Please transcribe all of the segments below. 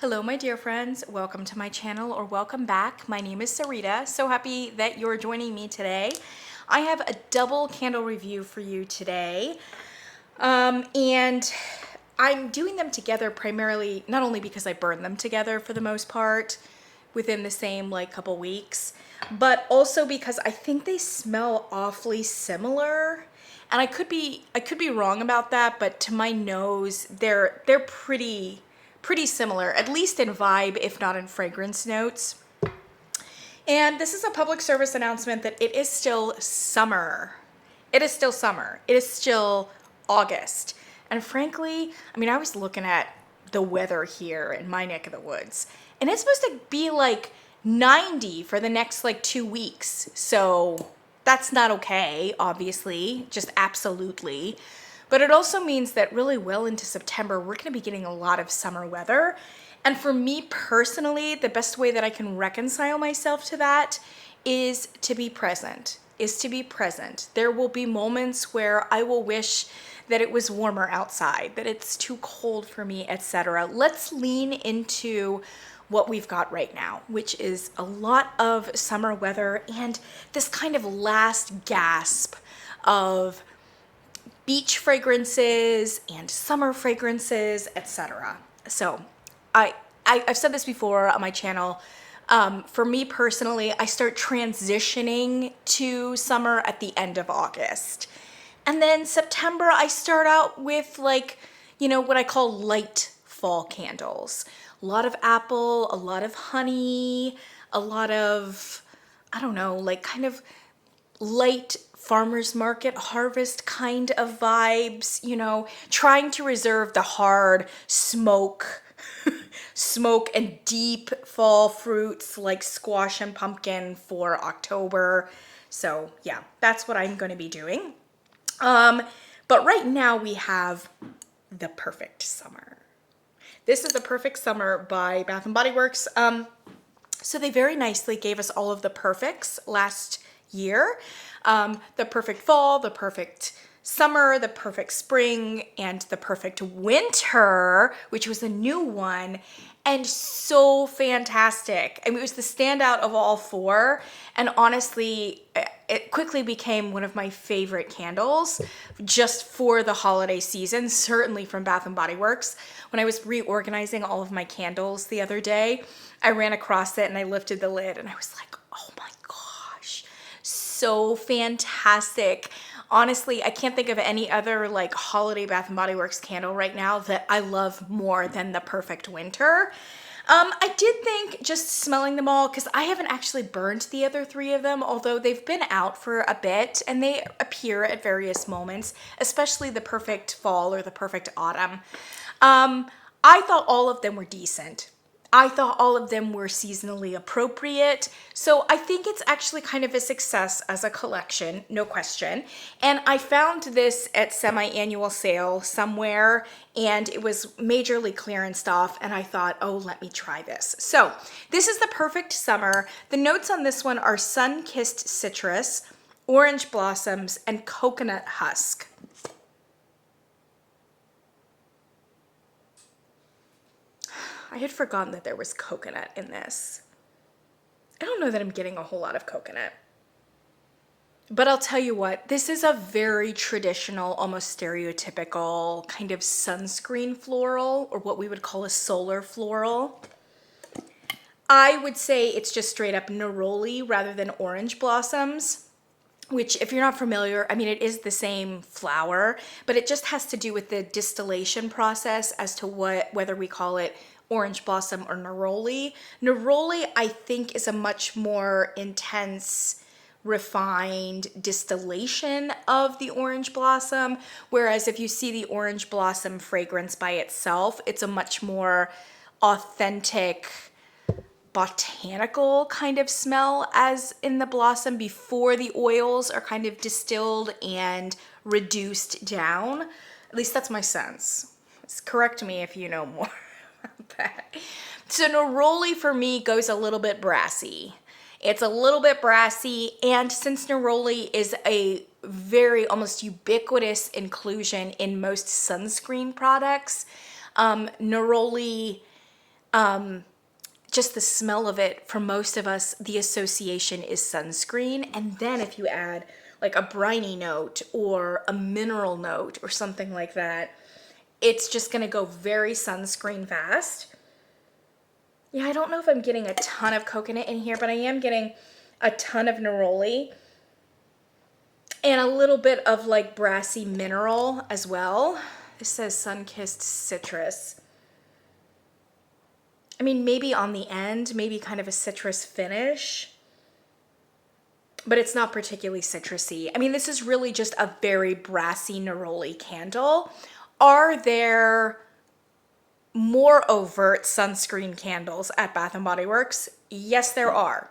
Hello my dear friends, welcome to my channel or welcome back. My name is Sarita. So happy that you're joining me today. I have a double candle review for you today. And I'm doing them together primarily, not only because I burn them together for the most part within the same couple weeks, but also because I think they smell awfully similar. And I could be wrong about that, but to my nose, they're pretty similar, at least in vibe, if not in fragrance notes. And this is a public service announcement that it is still summer. It is still summer. It is still August. And frankly, I was looking at the weather here in my neck of the woods, and it's supposed to be 90 for the next 2 weeks. So that's not okay, obviously, just absolutely. But it also means that really well into September, we're going to be getting a lot of summer weather. And for me personally, the best way that I can reconcile myself to that is to be present, There will be moments where I will wish that it was warmer outside, that it's too cold for me, etc. Let's lean into what we've got right now, which is a lot of summer weather and this kind of last gasp of beach fragrances and summer fragrances, etc. So I've said this before on my channel. For me personally, I start transitioning to summer at the end of August. And then September, I start out with what I call light fall candles. A lot of apple, a lot of honey, a lot of, I don't know, kind of light farmer's market harvest kind of vibes, trying to reserve the hard smoke and deep fall fruits like squash and pumpkin for October. So yeah, that's what I'm going to be doing. But right now we have The Perfect Summer. This is The Perfect Summer by Bath & Body Works. So they very nicely gave us all of the perfects last year. The perfect fall, the perfect summer, the perfect spring, and the perfect winter, which was a new one, and so fantastic. It was the standout of all four, and honestly, it quickly became one of my favorite candles just for the holiday season, certainly from Bath & Body Works. When I was reorganizing all of my candles the other day, I ran across it and I lifted the lid and I was like, oh my gosh, so fantastic. Honestly, I can't think of any other holiday Bath & Body Works candle right now that I love more than The Perfect Winter. I did think, just smelling them all, because I haven't actually burned the other three of them, although they've been out for a bit and they appear at various moments, especially The Perfect Fall or The Perfect Autumn. I thought all of them were decent. I thought all of them were seasonally appropriate. So I think it's actually kind of a success as a collection, no question. And I found this at semi-annual sale somewhere and it was majorly clearanced off and I thought, oh, let me try this. So this is The Perfect Summer. The notes on this one are sun-kissed citrus, orange blossoms, and coconut husk. I had forgotten that there was coconut in this. I don't know that I'm getting a whole lot of coconut. But I'll tell you what, this is a very traditional, almost stereotypical kind of sunscreen floral, or what we would call a solar floral. I would say it's just straight up neroli rather than orange blossoms, which if you're not familiar, it is the same flower, but it just has to do with the distillation process as to whether we call it orange blossom or neroli. Neroli, I think, is a much more intense, refined distillation of the orange blossom, whereas if you see the orange blossom fragrance by itself, it's a much more authentic, botanical kind of smell, as in the blossom before the oils are kind of distilled and reduced down. At least that's my sense. Correct me if you know more. So neroli for me goes a little bit brassy. It's a little bit brassy, and since neroli is a very almost ubiquitous inclusion in most sunscreen products, neroli just the smell of it, for most of us, the association is sunscreen. And then if you add like a briny note or a mineral note or something like that, it's just gonna go very sunscreen fast. Yeah, I don't know if I'm getting a ton of coconut in here, but I am getting a ton of neroli and a little bit of like brassy mineral as well. This says sun-kissed citrus. I mean, maybe on the end, maybe kind of a citrus finish, but it's not particularly citrusy. I mean, this is really just a very brassy neroli candle. Are there more overt sunscreen candles at Bath & Body Works? Yes, there are.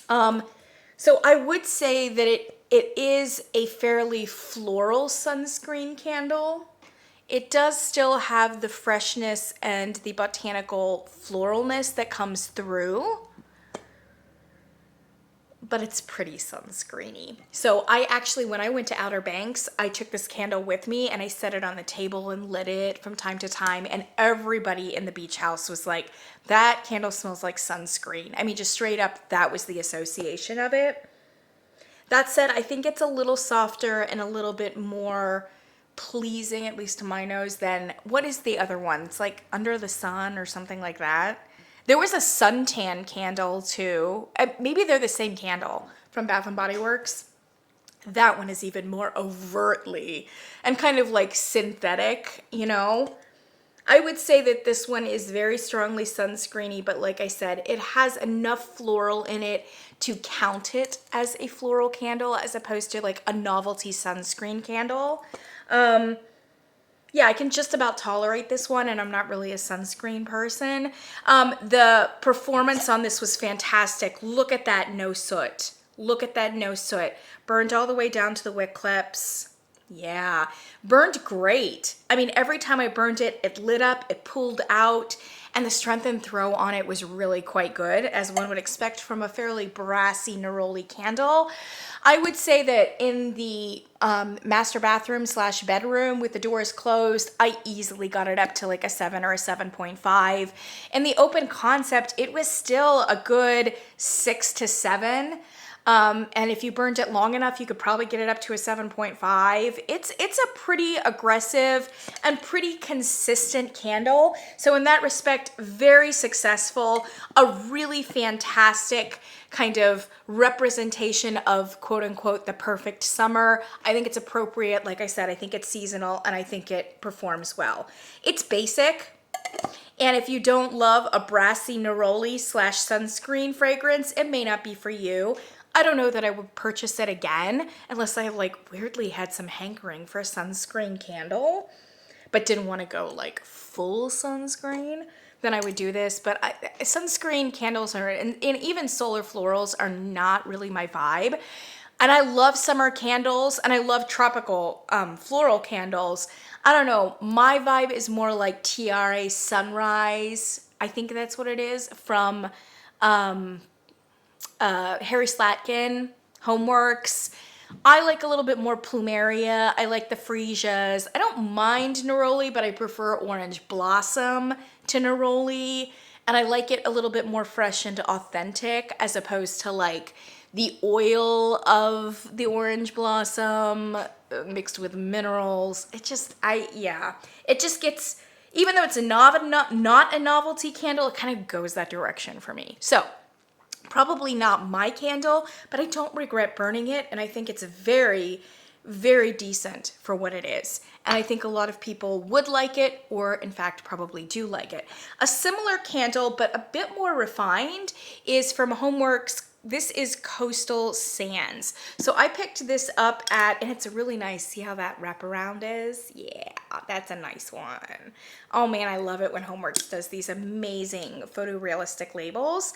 So I would say that it is a fairly floral sunscreen candle. It does still have the freshness and the botanical floralness that comes through, but it's pretty sunscreeny. So I actually, when I went to Outer Banks, I took this candle with me and I set it on the table and lit it from time to time. And everybody in the beach house was like, that candle smells like sunscreen. I mean, just straight up, that was the association of it. That said, I think it's a little softer and a little bit more pleasing, at least to my nose, than, what is the other one? It's like Under the Sun or something like that. There was a suntan candle too. Maybe they're the same candle from Bath & Body Works. That one is even more overtly and kind of like synthetic, you know? I would say that this one is very strongly sunscreeny, but like I said, it has enough floral in it to count it as a floral candle as opposed to like a novelty sunscreen candle. Yeah, I can just about tolerate this one, and I'm not really a sunscreen person. The performance on this was fantastic. Look at that no soot. Look at that no soot. Burned all the way down to the wick clips. Yeah, burned great. I mean, every time I burned it, it lit up, it pulled out, and the strength and throw on it was really quite good, as one would expect from a fairly brassy neroli candle. I would say that in the master bathroom / bedroom with the doors closed, I easily got it up to like a 7 or a 7.5. In the open concept, it was still a good 6 to 7. And if you burned it long enough, you could probably get it up to a 7.5. It's a pretty aggressive and pretty consistent candle. So in that respect, very successful, a really fantastic kind of representation of quote unquote the perfect summer. I think it's appropriate. Like I said, I think it's seasonal and I think it performs well. It's basic. And if you don't love a brassy neroli / sunscreen fragrance, it may not be for you. I don't know that I would purchase it again unless I like weirdly had some hankering for a sunscreen candle, but didn't want to go like full sunscreen. Then I would do this. But sunscreen candles are, and even solar florals are not really my vibe. And I love summer candles and I love tropical floral candles. I don't know. My vibe is more like Tiare Sunrise. I think that's what it is, from Harry Slatkin, Homeworx. I like a little bit more plumeria. I like the freesias. I don't mind neroli, but I prefer orange blossom to neroli. And I like it a little bit more fresh and authentic as opposed to like the oil of the orange blossom mixed with minerals. It just gets, even though it's not a novelty candle, it kind of goes that direction for me. So probably not my candle, but I don't regret burning it. And I think it's very, very decent for what it is. And I think a lot of people would like it, or in fact, probably do like it. A similar candle, but a bit more refined, is from Homeworx. This is Coastal Sands. So I picked this up at, and it's a really nice, see how that wraparound is? Yeah, that's a nice one. Oh man, I love it when Homeworx does these amazing photorealistic labels.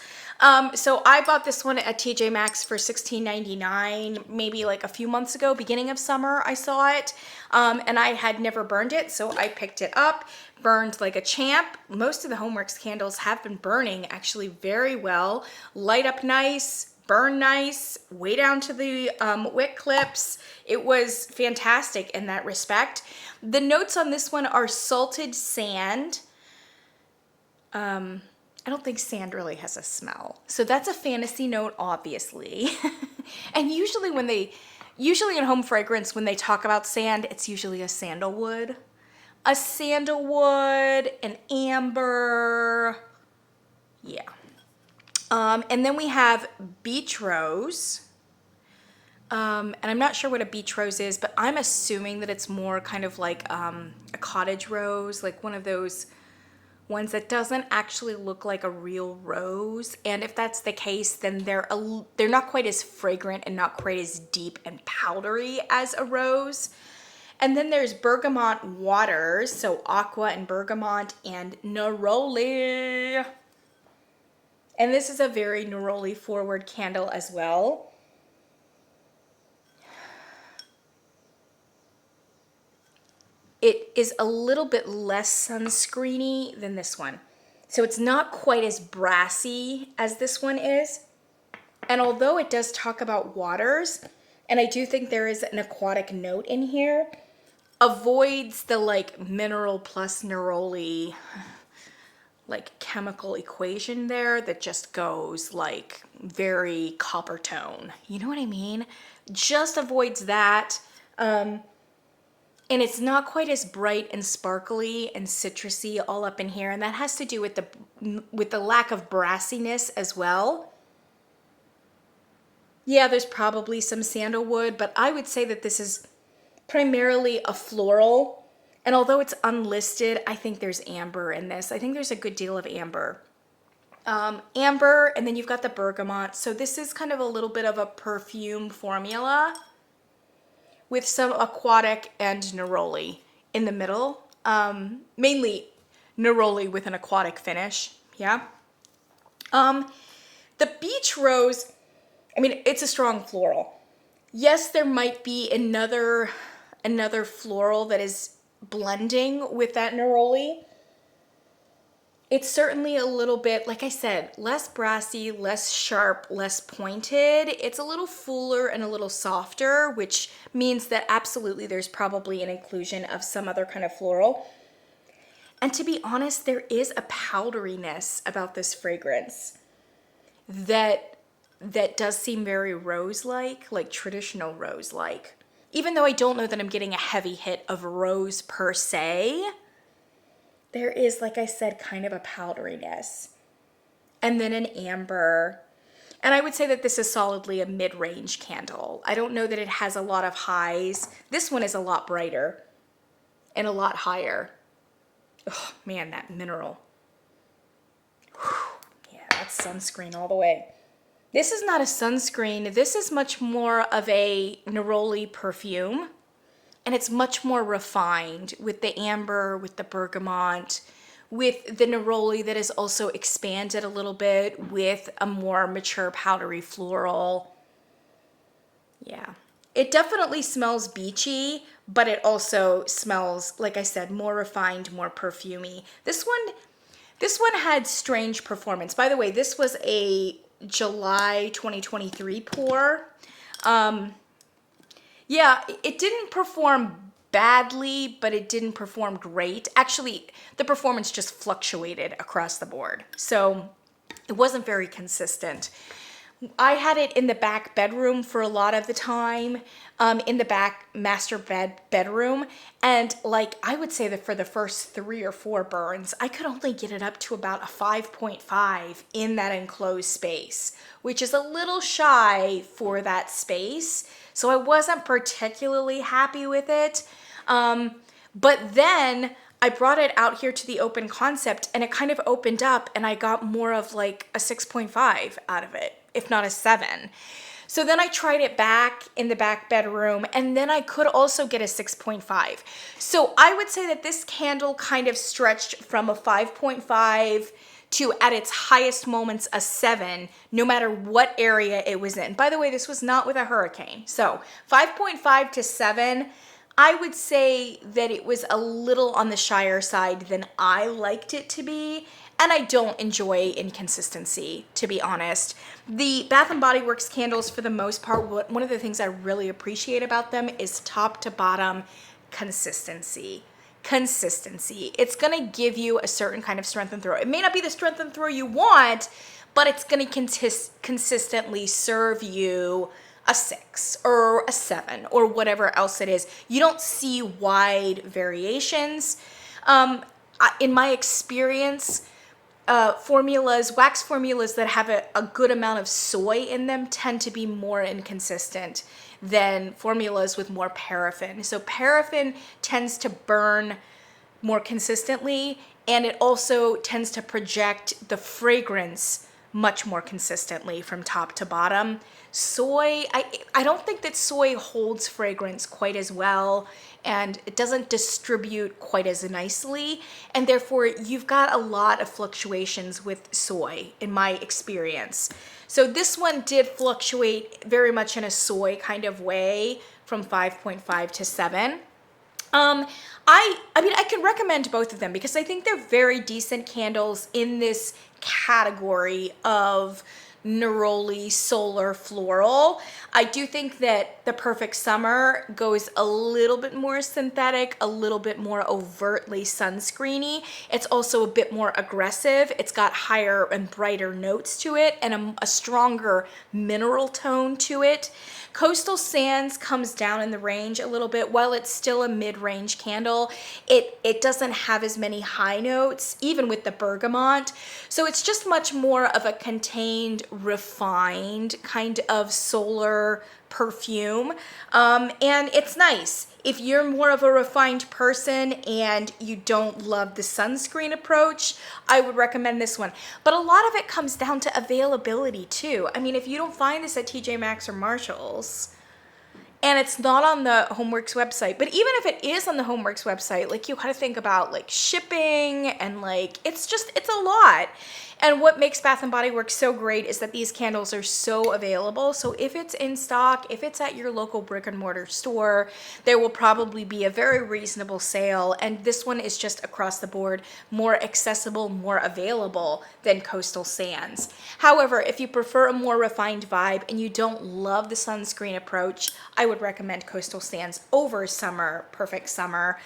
So I bought this one at TJ Maxx for $16.99, maybe like a few months ago, beginning of summer, I saw it. And I had never burned it, so I picked it up, burned like a champ. Most of the Homeworx candles have been burning actually very well. Light up nice, burn nice, way down to the wick clips. It was fantastic in that respect. The notes on this one are salted sand, I don't think sand really has a smell. So that's a fantasy note, obviously. And usually in home fragrance, when they talk about sand, it's usually a sandalwood. A sandalwood, an amber, yeah. And then we have beach rose. And I'm not sure what a beach rose is, but I'm assuming that it's more kind of like a cottage rose, like one of those ones that doesn't actually look like a real rose. And if that's the case, then they're not quite as fragrant and not quite as deep and powdery as a rose. And then there's bergamot waters, so aqua and bergamot and neroli. And this is a very neroli forward candle as well. It is a little bit less sunscreeny than this one. So it's not quite as brassy as this one is. And although it does talk about waters, and I do think there is an aquatic note in here, avoids the like mineral plus neroli like chemical equation there that just goes like very copper tone. You know what I mean? Just avoids that. And it's not quite as bright and sparkly and citrusy all up in here. And that has to do with the lack of brassiness as well. Yeah, there's probably some sandalwood, but I would say that this is primarily a floral. And although it's unlisted, I think there's amber in this. I think there's a good deal of amber. Amber, and then you've got the bergamot. So this is kind of a little bit of a perfume formula with some aquatic and neroli in the middle. Mainly neroli with an aquatic finish, yeah. The beach rose, I mean, it's a strong floral. Yes, there might be another floral that is blending with that neroli. It's certainly a little bit, like I said, less brassy, less sharp, less pointed. It's a little fuller and a little softer, which means that absolutely there's probably an inclusion of some other kind of floral. And to be honest, there is a powderiness about this fragrance that does seem very rose-like, like traditional rose-like. Even though I don't know that I'm getting a heavy hit of rose per se, there is, like I said, kind of a powderiness. And then an amber. And I would say that this is solidly a mid-range candle. I don't know that it has a lot of highs. This one is a lot brighter and a lot higher. Oh, man, that mineral. Whew. Yeah, that's sunscreen all the way. This is not a sunscreen. This is much more of a neroli perfume. And it's much more refined with the amber, with the bergamot, with the neroli that is also expanded a little bit with a more mature powdery floral. Yeah. It definitely smells beachy, but it also smells, like I said, more refined, more perfumey. This one had strange performance. By the way, this was a July 2023 pour. Yeah, it didn't perform badly, but it didn't perform great. Actually, the performance just fluctuated across the board. So it wasn't very consistent. I had it in the back bedroom for a lot of the time, in the back master bedroom. And like, I would say that for the first 3 or 4 burns, I could only get it up to about a 5.5 in that enclosed space, which is a little shy for that space. So I wasn't particularly happy with it. But then I brought it out here to the open concept and it kind of opened up and I got more of like a 6.5 out of it, if not a 7. So then I tried it back in the back bedroom and then I could also get a 6.5. So I would say that this candle kind of stretched from a 5.5 to, at its highest moments, a 7, no matter what area it was in. By the way, this was not with a hurricane. So 5.5 to 7, I would say that it was a little on the shyer side than I liked it to be. And I don't enjoy inconsistency, to be honest. The Bath & Body Works candles, for the most part, one of the things I really appreciate about them is top to bottom consistency. consistency. It's gonna give you a certain kind of strength and throw. It may not be the strength and throw you want, but it's gonna consistently serve you a 6 or a 7 or whatever else it is. You don't see wide variations. In my experience, wax formulas that have a good amount of soy in them tend to be more inconsistent than formulas with more paraffin. So paraffin tends to burn more consistently, and it also tends to project the fragrance much more consistently from top to bottom. Soy, I don't think that soy holds fragrance quite as well, and it doesn't distribute quite as nicely, and therefore you've got a lot of fluctuations with soy in my experience. So this one did fluctuate very much in a soy kind of way from 5.5 to 7. I mean, I can recommend both of them because I think they're very decent candles in this category of neroli, solar, floral. I do think that the Perfect Summer goes a little bit more synthetic, a little bit more overtly sunscreeny. It's also a bit more aggressive. It's got higher and brighter notes to it and a stronger mineral tone to it. Coastal Sands comes down in the range a little bit. While it's still a mid-range candle, it doesn't have as many high notes, even with the bergamot. So it's just much more of a contained, refined kind of solar perfume. And it's nice. If you're more of a refined person and you don't love the sunscreen approach, I would recommend this one. But a lot of it comes down to availability too. I mean, if you don't find this at TJ Maxx or Marshall's, and it's not on the Homeworx website, but even if it is on the Homeworx website, like you gotta think about like shipping and like, it's a lot. And what makes Bath & Body Works so great is that these candles are so available. So if it's in stock, if it's at your local brick and mortar store, there will probably be a very reasonable sale. And this one is just across the board more accessible, more available than Coastal Sands. However, if you prefer a more refined vibe and you don't love the sunscreen approach, I would recommend Coastal Sands over Perfect Summer.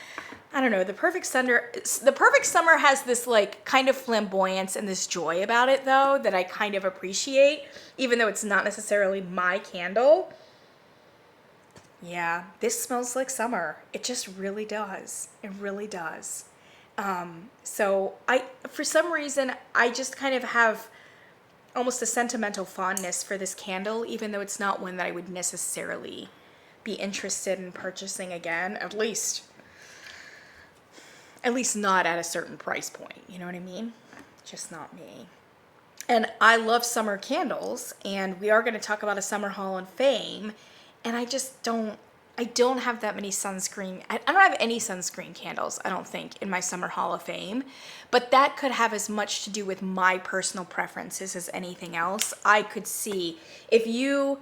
I don't know, the Perfect Summer has this like kind of flamboyance and this joy about it though that I kind of appreciate, even though it's not necessarily my candle. Yeah, this smells like summer. It just really does. It really does. So for some reason, I just kind of have almost a sentimental fondness for this candle, even though it's not one that I would necessarily be interested in purchasing again, at least not at a certain price point, you know what I mean? Just not me. And I love summer candles, and we are going to talk about a Summer Hall of Fame, and I don't have that many sunscreen, I don't have any sunscreen candles, I don't think, in my Summer Hall of Fame, but that could have as much to do with my personal preferences as anything else. I could see if you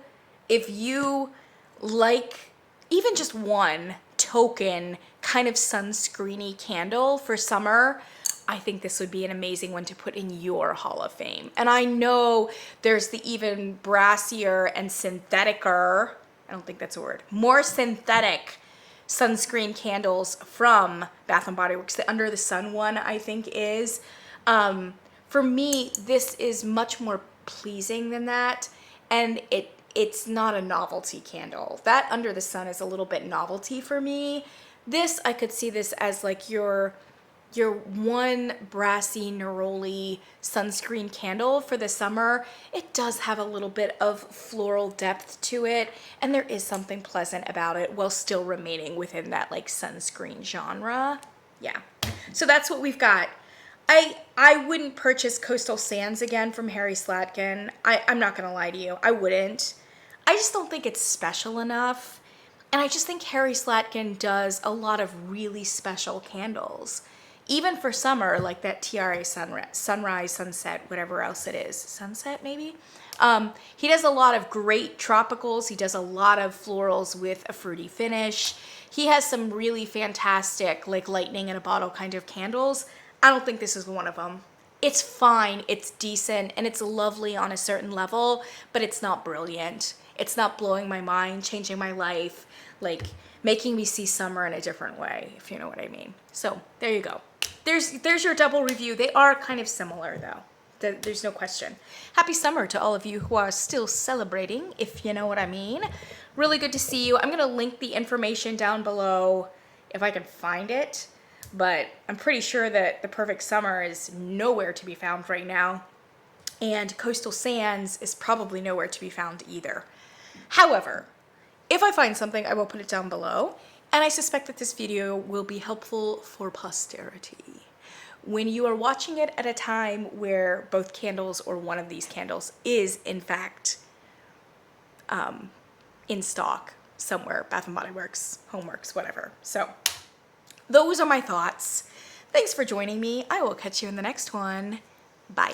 like even just one token kind of sunscreeny candle for summer, I think this would be an amazing one to put in your Hall of Fame. And I know there's the even brassier and syntheticer, I don't think that's a word, more synthetic sunscreen candles from Bath & Body Works. The Under the Sun one, I think, is. For me, this is much more pleasing than that, and it's not a novelty candle. That Under the Sun is a little bit novelty for me. This, I could see this as like your one brassy neroli sunscreen candle for the summer. It does have a little bit of floral depth to it, and there is something pleasant about it while still remaining within that like sunscreen genre. Yeah, so that's what we've got. I wouldn't purchase Coastal Sands again from Harry Slatkin. I'm not gonna lie to you, I wouldn't. I just don't think it's special enough. And I just think Harry Slatkin does a lot of really special candles. Even for summer, like that Tiare Sunrise, Sunset, whatever else it is. Sunset, maybe? He does a lot of great tropicals. He does a lot of florals with a fruity finish. He has some really fantastic, like lightning in a bottle kind of candles. I don't think this is one of them. It's fine, it's decent, and it's lovely on a certain level, but it's not brilliant. It's not blowing my mind, changing my life, like making me see summer in a different way, if you know what I mean. So there you go. There's your double review. They are kind of similar though. There's no question. Happy summer to all of you who are still celebrating, if you know what I mean. Really good to see you. I'm gonna link the information down below if I can find it, but I'm pretty sure that the perfect summer is nowhere to be found right now, and coastal sands is probably nowhere to be found either. However, if I find something, I will put it down below, and I suspect that this video will be helpful for posterity. When you are watching it at a time where both candles or one of these candles is in fact in stock somewhere, Bath & Body Works, Homeworx, whatever. So those are my thoughts. Thanks for joining me. I will catch you in the next one. Bye.